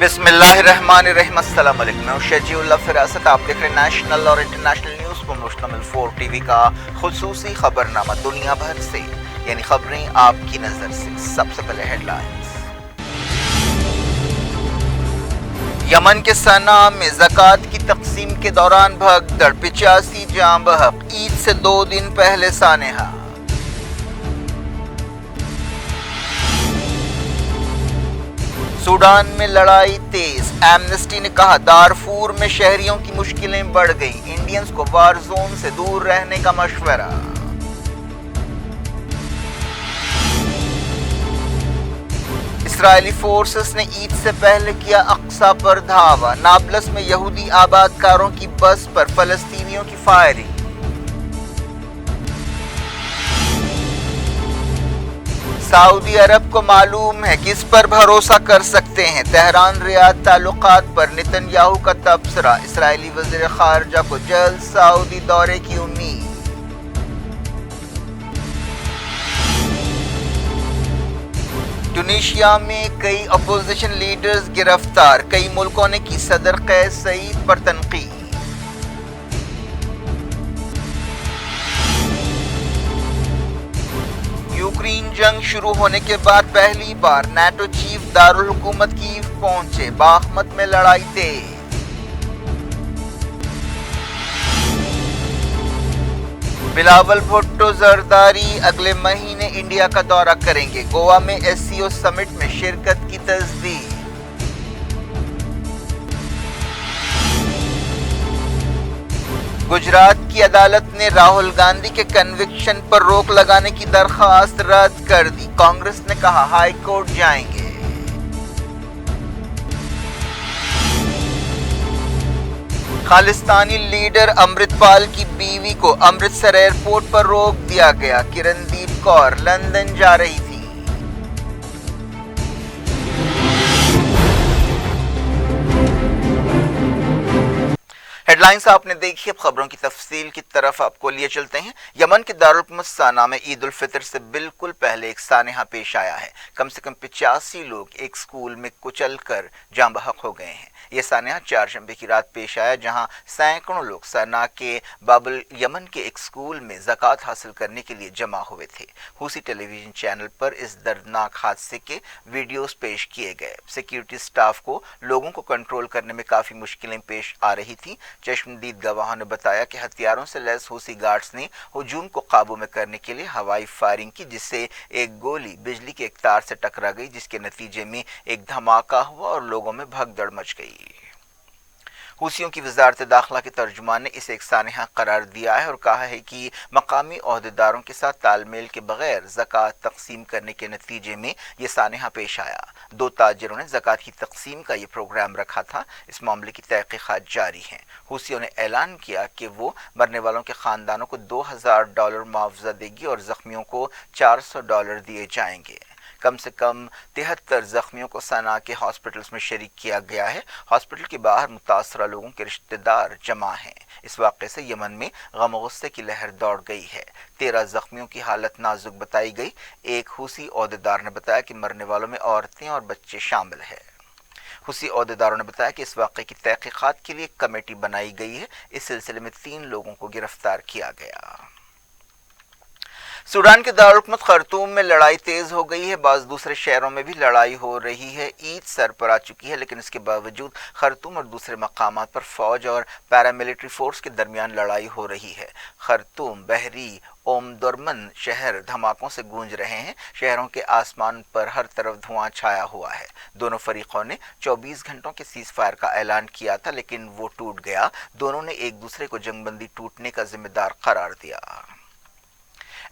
बिस्मिल्लाहिर्रहमानिर्रहीम। अस्सलाम वालेकुम। मैं शजीउल्लाह फिरासत। आप देख रहे हैं नेशनल और इंटरनेशनल न्यूज़ पर मुश्तमिल 4 टीवी का खुसूसी खबरनामा दुनिया भर से, यानी खबरें आपकी नज़र से। सबसे पहले हेडलाइंस। यमन के सना में ज़कात की तकसीम के दौरान भगदड़, 85 जाँ बहक। ईद से 2 दिन पहले सानेहा। सूडान में लड़ाई तेज, एमनेस्टी ने कहा दारफूर में शहरियों की मुश्किलें बढ़ गई, इंडियंस को वार जोन से दूर रहने का मशवरा। इसराइली फोर्सेस ने ईद से पहले किया अक्सा पर धावा, नाबलस में यहूदी आबादकारों की बस पर फलस्तीनियों की फायरिंग। सऊदी अरब को मालूम है किस पर भरोसा कर सकते हैं, तेहरान रियाद ताल्लुकात पर नेतन्याहू का तबसरा, इसराइली वज़ीर खारजा को जल्द सऊदी दौरे की उम्मीद। ट्यूनीशिया में कई अपोजिशन लीडर्स गिरफ्तार, कई मुल्कों ने की सदर कैस सईद पर तनकीद। यूक्रेन जंग शुरू होने के बाद पहली बार नाटो चीफ दारुल हुकूमत कीव पहुंचे, बाखमत में लड़ाई तेज। बिलावल भुट्टो जरदारी अगले महीने इंडिया का दौरा करेंगे, गोवा में एससीओ समिट में शिरकत की तस्दीक। गुजरात की अदालत ने राहुल गांधी के कन्विक्शन पर रोक लगाने की दरख्वास्त रद्द कर दी, कांग्रेस ने कहा हाई कोर्ट जाएंगे। खालिस्तानी लीडर अमृतपाल की बीवी को अमृतसर एयरपोर्ट पर रोक दिया गया, किरणदीप कौर लंदन जा रही थी। हेडलाइंस आपने देखी, अब खबरों की तफसील की तरफ आपको लिए चलते हैं। यमन के दारुल हुकूमत सना में ईद उल फितर से बिल्कुल पहले एक सानेहा पेश आया है। कम से कम 85 लोग एक स्कूल में कुचल कर जाँ बहक हो गए हैं। यह सानेहा चारशंबे की रात पेश आया, जहां सैकड़ों लोग सना के बाबुल यमन के एक स्कूल में ज़कात हासिल करने के लिए जमा हुए थे। हुसी टेलीविजन चैनल पर इस दर्दनाक हादसे के वीडियोस पेश किए गए। सिक्योरिटी स्टाफ को लोगों को कंट्रोल करने में काफ़ी मुश्किलें पेश आ रही थी। चश्मदीद गवाहों ने बताया कि हथियारों से लैस हुसी गार्ड्स ने हुजूम को काबू में करने के लिए हवाई फायरिंग की, जिससे एक गोली बिजली के एक तार से टकरा गई, जिसके नतीजे में एक धमाका हुआ और लोगों में भगदड़ मच गई। हुसियों की वजारत दाखिला के तर्जुमान ने इसे एक सानेहा करार दिया है और कहा है कि मकामी ओहदेदारों के साथ तालमेल के बगैर ज़कात तकसीम करने के नतीजे में ये सानेहा पेश आया। 2 ताजिरों ने ज़कात की तकसीम का ये प्रोग्राम रखा था। इस मामले की तहकीकात जारी हैं। हुसियों ने ऐलान किया कि वो मरने वालों के ख़ानदानों को $2000 मुआवजा देगी और ज़ख्मियों को $400 दिए जाएंगे। कम से कम 73 जख्मियों को सना के हॉस्पिटल्स में शरीक किया गया है। हॉस्पिटल के बाहर मुतासरा लोगों के रिश्तेदार जमा हैं। इस वाक़े से यमन में गम गुस्से की लहर दौड़ गई है। 13 जख्मियों की हालत नाजुक बताई गई। एक हुसी ओहदेदार ने बताया कि मरने वालों में औरतें और बच्चे शामिल हैं। हुसी ओहदेदारों ने बताया कि इस वाक़े की तहकीकात के लिए एक कमेटी बनाई गई है। इस सिलसिले में 3 लोगों को गिरफ्तार किया गया। सूडान के दारुल हुकूमत खर्तूम में लड़ाई तेज हो गई है। बाज़ दूसरे शहरों में भी लड़ाई हो रही है। ईद सर पर आ चुकी है, लेकिन इसके बावजूद खर्तूम और दूसरे मकामात पर फौज और पैरामिलिट्री फोर्स के दरमियान लड़ाई हो रही है। खर्तूम, बहरी, ओमदुर्मन शहर धमाकों से गूंज रहे हैं। शहरों के आसमान पर हर तरफ धुआं छाया हुआ है। दोनों फरीकों ने 24 घंटों के सीज फायर का ऐलान किया था, लेकिन वो टूट गया। दोनों ने एक दूसरे को जंगबंदी टूटने का जिम्मेदार करार दिया।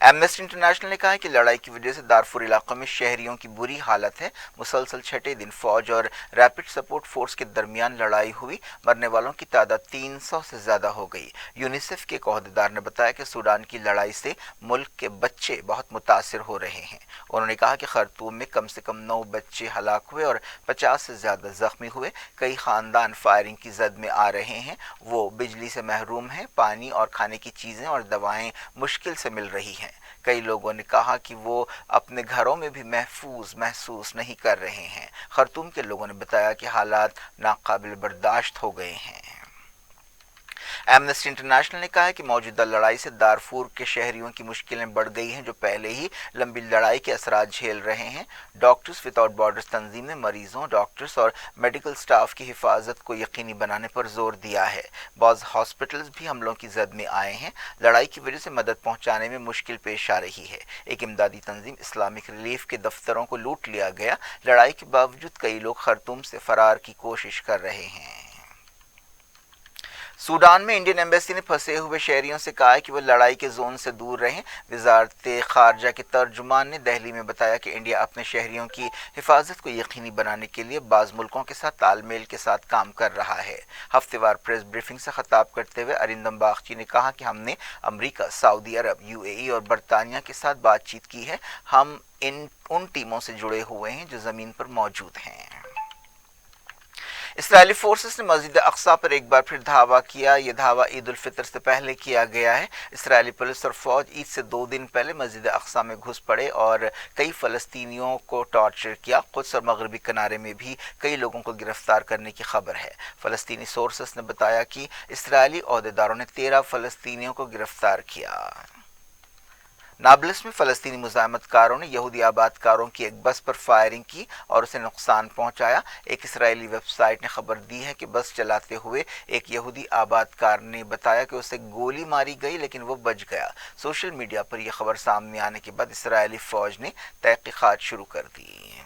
एमनेस्टी इंटरनेशनल ने कहा है कि लड़ाई की वजह से दारफूर इलाकों में शहरियों की बुरी हालत है। मुसलसल छठे दिन फौज और रैपिड सपोर्ट फोर्स के दरमियान लड़ाई हुई। मरने वालों की तादाद 300 से ज़्यादा हो गई। यूनिसेफ के एक ओहदेदार ने बताया कि सूडान की लड़ाई से मुल्क के बच्चे बहुत मुतासिर हो रहे हैं। उन्होंने कहा कि खर्तूम में कम से कम 9 बच्चे हलाक हुए और 50 से ज़्यादा जख्मी हुए। कई ख़ानदान फायरिंग की जद में आ रहे हैं। वो बिजली से महरूम हैं। पानी और खाने की चीज़ें और दवाएं मुश्किल से मिल रही हैं। कई लोगों ने कहा कि वो अपने घरों में भी महफूज महसूस नहीं कर रहे हैं। خرطوم کے لوگوں نے بتایا کہ حالات ناقابل برداشت ہو گئے ہیں۔ ایمنسٹی انٹرنیشنل نے کہا ہے کہ موجودہ لڑائی سے دارفور کے شہریوں کی مشکلیں بڑھ گئی ہیں جو پہلے ہی لمبی لڑائی کے اثرات جھیل رہے ہیں۔ ڈاکٹرز وداؤٹ بارڈرز تنظیم نے مریضوں، ڈاکٹرز اور میڈیکل سٹاف کی حفاظت کو یقینی بنانے پر زور دیا ہے۔ بعض ہاسپٹلز بھی حملوں کی زد میں آئے ہیں۔ لڑائی کی وجہ سے مدد پہنچانے میں مشکل پیش آ رہی ہے۔ ایک امدادی تنظیم اسلامک ریلیف کے دفتروں کو لوٹ لیا گیا۔ لڑائی کے باوجود کئی لوگ خرطوم سے فرار کی کوشش کر رہے ہیں۔ سوڈان میں انڈین ایمبیسی نے پھنسے ہوئے شہریوں سے کہا ہے کہ وہ لڑائی کے زون سے دور رہیں۔ وزارت خارجہ کے ترجمان نے دہلی میں بتایا کہ انڈیا اپنے شہریوں کی حفاظت کو یقینی بنانے کے لیے بعض ملکوں کے ساتھ تال میل کے ساتھ کام کر رہا ہے۔ ہفتہ وار پریس بریفنگ سے خطاب کرتے ہوئے ارندم باگچی نے کہا کہ ہم نے امریکہ، سعودی عرب، UAE اور برطانیہ کے ساتھ بات چیت کی ہے۔ ہم ان ٹیموں سے جڑے ہوئے ہیں جو زمین پر موجود ہیں۔ اسرائیلی فورسز نے مسجد اقصی پر ایک بار پھر دھاوا کیا۔ یہ دھاوا عید الفطر سے پہلے کیا گیا ہے۔ اسرائیلی پولیس اور فوج عید سے 2 دن پہلے مسجد اقصی میں گھس پڑے اور کئی فلسطینیوں کو ٹارچر کیا۔ قدس اور مغربی کنارے میں بھی کئی لوگوں کو گرفتار کرنے کی خبر ہے۔ فلسطینی سورسز نے بتایا کہ اسرائیلی عہدیداروں نے 13 فلسطینیوں کو گرفتار کیا۔ نابلس میں فلسطینی مزاحمت کاروں نے یہودی آباد کاروں کی ایک بس پر فائرنگ کی اور اسے نقصان پہنچایا۔ ایک اسرائیلی ویب سائٹ نے خبر دی ہے کہ بس چلاتے ہوئے ایک یہودی آباد کار نے بتایا کہ اسے گولی ماری گئی لیکن وہ بچ گیا۔ سوشل میڈیا پر یہ خبر سامنے آنے کے بعد اسرائیلی فوج نے تحقیقات شروع کر دی۔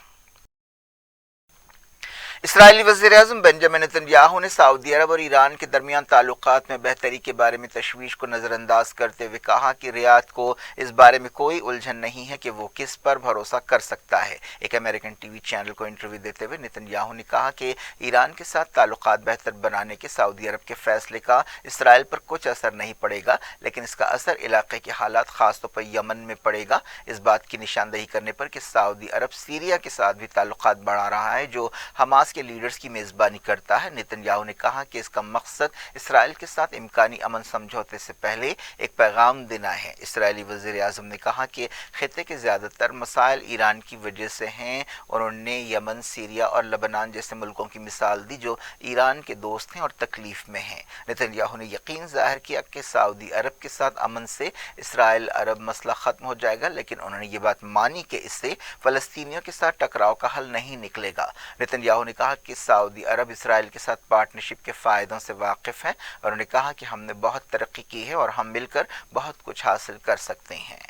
اسرائیلی وزیر اعظم بنجامن نیتن یاہو نے سعودی عرب اور ایران کے درمیان تعلقات میں بہتری کے بارے میں تشویش کو نظر انداز کرتے ہوئے کہا کہ ریاض کو اس بارے میں کوئی الجھن نہیں ہے کہ وہ کس پر بھروسہ کر سکتا ہے۔ ایک امریکن ٹی وی چینل کو انٹرویو دیتے ہوئے نیتن یاہو نے کہا کہ ایران کے ساتھ تعلقات بہتر بنانے کے سعودی عرب کے فیصلے کا اسرائیل پر کچھ اثر نہیں پڑے گا، لیکن اس کا اثر علاقے کے حالات خاص طور پر یمن میں پڑے گا۔ اس بات کی نشاندہی کرنے پر کہ سعودی عرب سیریا کے ساتھ بھی تعلقات بڑھا رہا ہے جو حماس کے لیڈرز کی میزبانی کرتا ہے، نیتن یاہو نے کہا کہ اس کا مقصد اسرائیل کے ساتھ امکانی امن سمجھوتے سے پہلے ایک پیغام دینا ہے۔ اسرائیلی وزیر اعظم نے کہا کہ خطے کے زیادہ تر مسائل ایران کی وجہ سے ہیں۔ انہوں نے یمن، سیریا اور لبنان جیسے ملکوں کی مثال دی جو ایران کے دوست ہیں اور تکلیف میں ہیں۔ نیتن یاہو نے یقین ظاہر کیا کہ سعودی عرب کے ساتھ امن سے اسرائیل عرب مسئلہ ختم ہو جائے گا، لیکن انہوں نے یہ بات مانی کہ اس سے فلسطینیوں کے ساتھ ٹکراؤ کا حل نہیں نکلے گا۔ نیتن یاہو نے کہا کہ سعودی عرب اسرائیل کے ساتھ پارٹنرشپ کے فائدوں سے واقف ہے اور انہوں نے کہا کہ ہم نے بہت ترقی کی ہے اور ہم مل کر بہت کچھ حاصل کر سکتے ہیں۔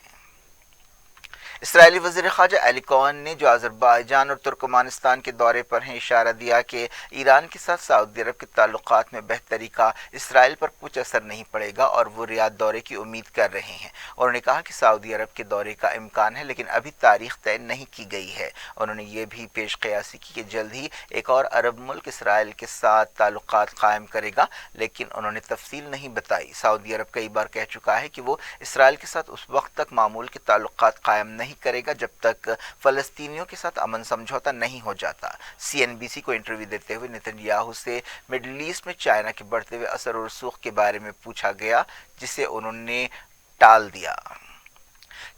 اسرائیلی وزیر خارجہ ایلی کوہن نے جو آذربائیجان اور ترکمانستان کے دورے پر ہیں اشارہ دیا کہ ایران کے ساتھ سعودی عرب کے تعلقات میں بہتری کا اسرائیل پر کچھ اثر نہیں پڑے گا اور وہ ریاض دورے کی امید کر رہے ہیں۔ انہوں نے کہا کہ سعودی عرب کے دورے کا امکان ہے لیکن ابھی تاریخ طے نہیں کی گئی ہے۔ انہوں نے یہ بھی پیش قیاسی کی کہ جلد ہی ایک اور عرب ملک اسرائیل کے ساتھ تعلقات قائم کرے گا، لیکن انہوں نے تفصیل نہیں بتائی۔ سعودی عرب کئی بار کہہ چکا ہے کہ وہ اسرائیل کے ساتھ اس وقت تک معمول کے تعلقات قائم نہیں کرے گا جب تک فلسطینیوں کے ساتھ امن سمجھوتا نہیں ہو جاتا۔ CNBC کو انٹرویو دیتے ہوئے نیتن یاہو سے مڈل ایسٹ میں چائنا کے بڑھتے ہوئے اثر و رسوخ کے بارے میں پوچھا گیا جسے انہوں نے ٹال دیا۔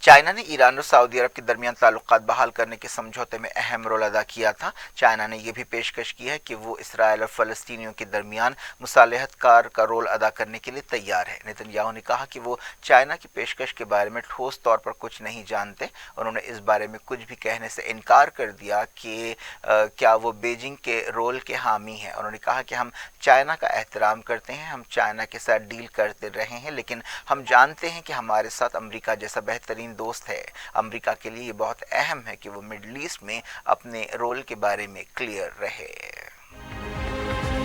چائنا نے ایران اور سعودی عرب کے درمیان تعلقات بحال کرنے کے سمجھوتے میں اہم رول ادا کیا تھا۔ چائنا نے یہ بھی پیشکش کی ہے کہ وہ اسرائیل اور فلسطینیوں کے درمیان مصالحت کار کا رول ادا کرنے کے لیے تیار ہے۔ نیتن یاہو نے کہا کہ وہ چائنا کی پیشکش کے بارے میں ٹھوس طور پر کچھ نہیں جانتے۔ انہوں نے اس بارے میں کچھ بھی کہنے سے انکار کر دیا کہ کیا وہ بیجنگ کے رول کے حامی ہیں۔ انہوں نے کہا کہ ہم چائنا کا احترام کرتے ہیں، ہم چائنا کے ساتھ ڈیل کرتے رہے ہیں، لیکن ہم جانتے ہیں کہ ہمارے ساتھ امریکہ جیسا بہترین دوست ہے۔ امریکہ کے لیے یہ بہت اہم ہے کہ وہ مڈل ایسٹ میں اپنے رول کے بارے میں کلیئر رہے۔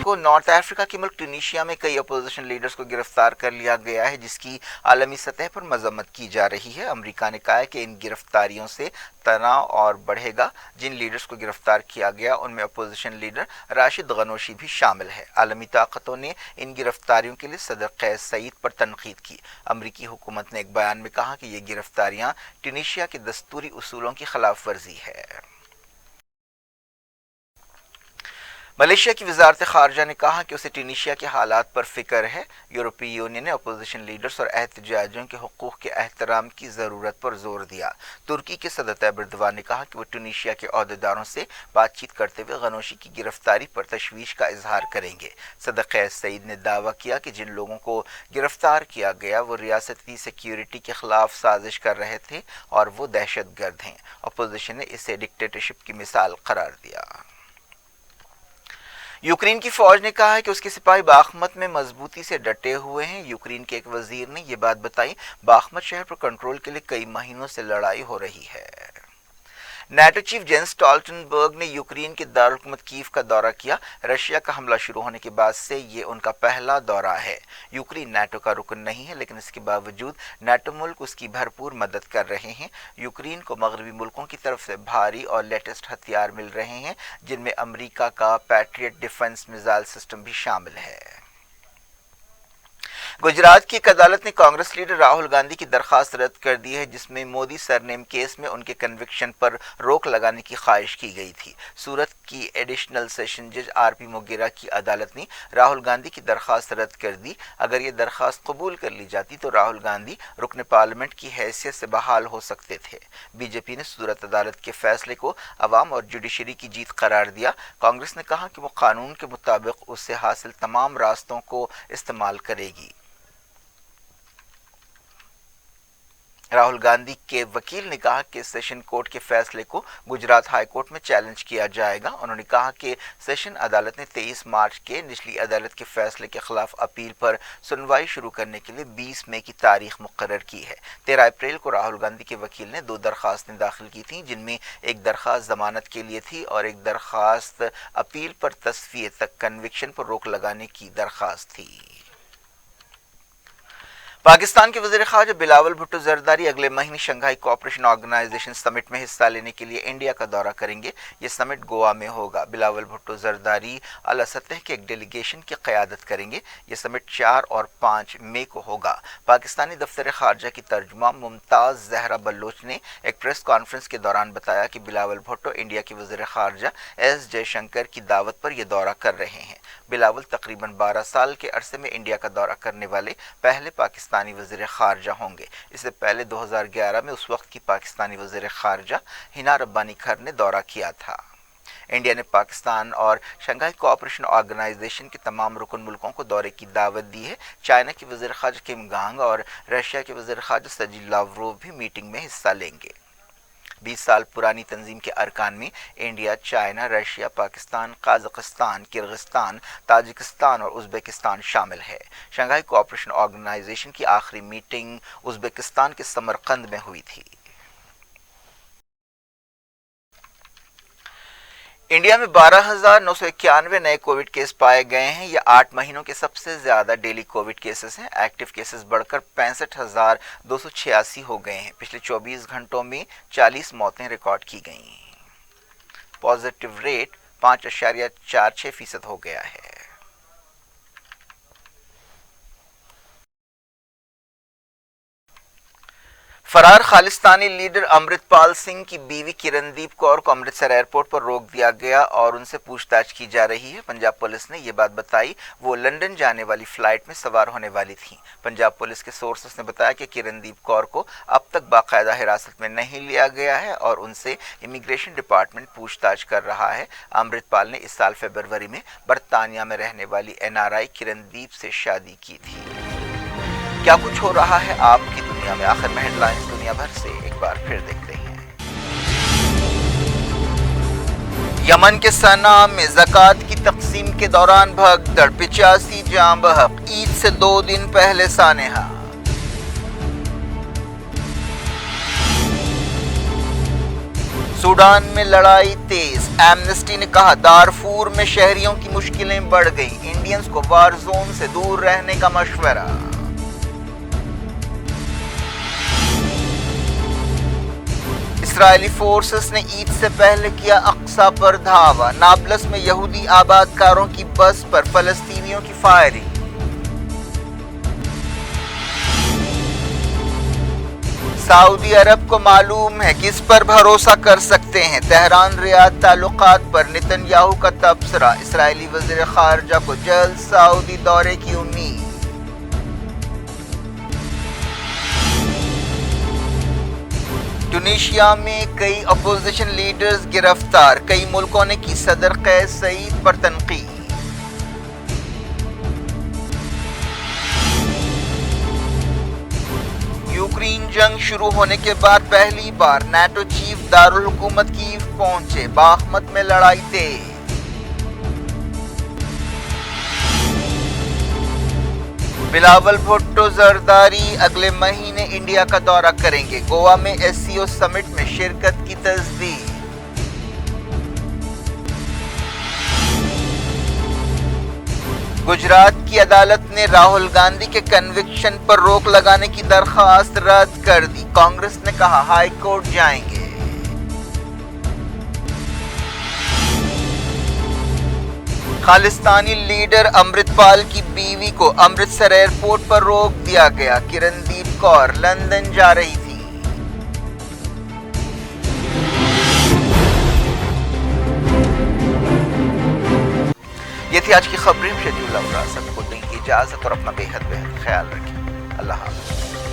کو نارتھ افریقہ کے ملک ٹونیشیا میں کئی اپوزیشن لیڈرز کو گرفتار کر لیا گیا ہے جس کی عالمی سطح پر مذمت کی جا رہی ہے۔ امریکہ نے کہا ہے کہ ان گرفتاریوں سے تناؤ اور بڑھے گا۔ جن لیڈرز کو گرفتار کیا گیا ان میں اپوزیشن لیڈر راشد غنوشی بھی شامل ہے۔ عالمی طاقتوں نے ان گرفتاریوں کے لیے صدر قیس سعید پر تنقید کی۔ امریکی حکومت نے ایک بیان میں کہا کہ یہ گرفتاریاں ٹونیشیا کے دستوری اصولوں کی خلاف ورزی ہے۔ मलेशिया की वजारत खारजा ने कहा कि उसे ट्यूनीशिया के हालात पर फिक्र है। यूरोपीय यूनियन ने अपोजिशन लीडर्स और एहतजाजियों के हुकूक के एहतराम की ज़रूरत पर जोर दिया। तुर्की के सदर तैयब एर्दोगान ने कहा कि वो ट्यूनीशिया के अहदेदारों से बातचीत करते हुए गनौशी की गिरफ्तारी पर तशवीश का इजहार करेंगे। सदर कैस सईद ने दावा किया कि जिन लोगों को गिरफ्तार किया गया वो रियासती सिक्योरिटी के खिलाफ साजिश कर रहे थे और वो दहशतगर्द हैं। अपोजिशन ने इसे डिक्टेटरशिप की मिसाल करार दिया। यूक्रेन की फौज ने कहा है कि उसके सिपाही बाखमत में मजबूती से डटे हुए हैं। यूक्रेन के एक वजीर ने यह बात बताई। बाखमत शहर पर कंट्रोल के लिए कई महीनों से लड़ाई हो रही है। नाटो चीफ जेंस स्टॉल्टनबर्ग ने यूक्रेन के दारुल कीव का दौरा किया। रशिया का हमला शुरू होने के बाद से ये उनका पहला दौरा है। यूक्रेन नाटो का रुकन नहीं है, लेकिन इसके बावजूद नाटो मुल्क उसकी भरपूर मदद कर रहे हैं। यूक्रेन को मगरबी मुल्कों की तरफ से भारी और लेटेस्ट हथियार मिल रहे हैं, जिनमें अमेरिका का पैट्रियट डिफेंस मिसाइल सिस्टम भी शामिल है। गुजरात की एक अदालत ने कांग्रेस लीडर राहुल गांधी की दरखास्त रद्द कर दी है, जिसमें मोदी सरनेम केस में उनके कन्विक्शन पर रोक लगाने की ख्वाहिश की गई थी। सूरत की एडिशनल सेशन जज आरपी मोगेरा की अदालत ने राहुल गांधी की दरखास्त रद्द कर दी। अगर ये दरखास्त कबूल कर ली जाती तो राहुल गांधी रुकन पार्लियामेंट की हैसियत से बहाल हो सकते थे। बीजेपी ने सूरत अदालत के फैसले को अवाम और जुडिशरी की जीत करार दिया। कांग्रेस ने कहा कि वो कानून के मुताबिक उससे हासिल तमाम रास्तों को इस्तेमाल करेगी। राहुल गांधी के वकील ने कहा कि सेशन कोर्ट के फैसले को गुजरात हाई कोर्ट में चैलेंज किया जाएगा। उन्होंने कहा कि सेशन अदालत ने 23 मार्च के निचली अदालत के फैसले के खिलाफ अपील पर सुनवाई शुरू करने के लिए 20 मई की तारीख मुकर्रर की है। 13 अप्रैल को राहुल गांधी के वकील ने 2 दरखास्तें दाखिल की थीं, जिनमें एक दरखास्त जमानत के लिए थी और एक दरखास्त अपील पर तस्फिये तक कन्विक्शन पर रोक लगाने की दरखास्त थी। पाकिस्तान के वज़ीर ख़ारजा बिलावल भुट्टो ज़रदारी अगले महीने शंघाई कोऑपरेशन ऑर्गेनाइजेशन समिट में हिस्सा लेने के लिए इंडिया का दौरा करेंगे। ये समिट गोवा में होगा। बिलावल भुट्टो ज़रदारी आला सतह के एक डेलीगेशन की क़यादत करेंगे। ये समिट 4 और 5 मई को होगा। पाकिस्तानी दफ्तर ख़ारजा की तर्जुमा मुमताज़ ज़हरा बलोच ने एक प्रेस कॉन्फ्रेंस के दौरान बताया कि बिलावल भुट्टो इंडिया के वज़ीर ख़ारजा एस जयशंकर की दावत पर यह दौरा कर रहे हैं। बिलावल तकरीबन 12 साल के अरसे में इंडिया का दौरा करने वाले पहले पाकिस्तानी वज़ीर ख़ारजा होंगे। इससे पहले 2011 में उस वक्त की पाकिस्तानी वज़ीर ख़ारजा हिना रब्बानी खर ने दौरा किया था। इंडिया ने पाकिस्तान और शंघाई कोऑपरेशन ऑर्गेनाइजेशन के तमाम रुकन मुल्कों को दौरे की दावत दी है। चाइना के वज़ीर ख़ारजा किम गांग और रशिया के वज़ीर ख़ारजा सर्जी लावरोव भी मीटिंग में हिस्सा लेंगे। 20 साल पुरानी तंजीम के अरकान में India, China, Russia, Pakistan, Kazakhstan, Kyrgyzstan, Tajikistan और उज़्बेकिस्तान शामिल है। शंघाई कोऑपरेशन ऑर्गेनाइजेशन की आखिरी मीटिंग उज़्बेकिस्तान के समरकंद में हुई थी। इंडिया में 12,991 नए कोविड केस पाए गए हैं। ये 8 महीनों के सबसे ज्यादा डेली कोविड केसेस हैं। एक्टिव केसेस बढ़कर 65,286 हो गए हैं। पिछले 24 घंटों में 40 मौतें रिकॉर्ड की गई। पॉजिटिव रेट 5.46% हो गया है। फरार खालिस्तानी लीडर अमृतपाल सिंह की बीवी किरणदीप कौर को अमृतसर एयरपोर्ट पर रोक दिया गया और उनसे पूछताछ की जा रही है। पंजाब पुलिस ने यह बात बताई। वो लंदन जाने वाली फ्लाइट में सवार होने वाली थी। पंजाब पुलिस के सोर्सेस ने बताया कि किरणदीप कौर को अब तक बाकायदा हिरासत में नहीं लिया गया है और उनसे इमिग्रेशन डिपार्टमेंट पूछताछ कर रहा है। अमृतपाल ने इस साल फरवरी में बरतानिया में रहने वाली NRI किरणदीप से शादी की थी। क्या कुछ हो रहा है आपकी दुनिया में, आखिर में हेडलाइंस दुनिया भर से एक बार फिर देखते हैं। यमन के सना में ज़कात की तकसीम के दौरान भगदड़, 85 जाँ बहक। ईद से 2 दिन पहले सानेहा। सूडान में लड़ाई तेज। एमनेस्टी ने कहा दारफूर में शहरियों की मुश्किलें बढ़ गई। इंडियंस को वार जोन से दूर रहने का मशवरा। इस्राएली फोर्सेस ने ईद से पहले किया अक्सा पर धावा। नाबलस में यहूदी आबादकारों की बस पर फलस्तीनियों की फायरिंग। سعودی عرب کو معلوم ہے کس پر بھروسہ کر سکتے ہیں، تہران ریاض تعلقات پر نتن یاہو کا تبصرہ، اسرائیلی وزیر خارجہ کو جلد سعودی دورے کی امید۔ ٹونیشیا میں کئی اپوزیشن لیڈرز گرفتار، کئی ملکوں نے کی صدر قیس سعید پر تنقید۔ یوکرین جنگ شروع ہونے کے بعد پہلی بار نیٹو چیف دارالحکومت کیو پہنچے، باخمت میں لڑائی تیز۔ بلاول بھٹو زرداری اگلے مہینے انڈیا کا دورہ کریں گے، گوا میں ایس سی او سمٹ میں شرکت کی تصدیق۔ گجرات کی عدالت نے راہل گاندھی کے کنوکشن پر روک لگانے کی درخواست رد کر دی، کانگریس نے کہا ہائی کورٹ جائیں گے۔ خالصتانی لیڈر امرت پال کی بیوی کو امرتسر ایئرپورٹ پر روک دیا گیا، کرن دیپ کور لندن جا رہی تھی۔ یہ تھی آج کی خبریں، شدید اللہ سب کو دیں کی اجازت اور اپنا بے حد خیال رکھیں۔ اللہ حافظ۔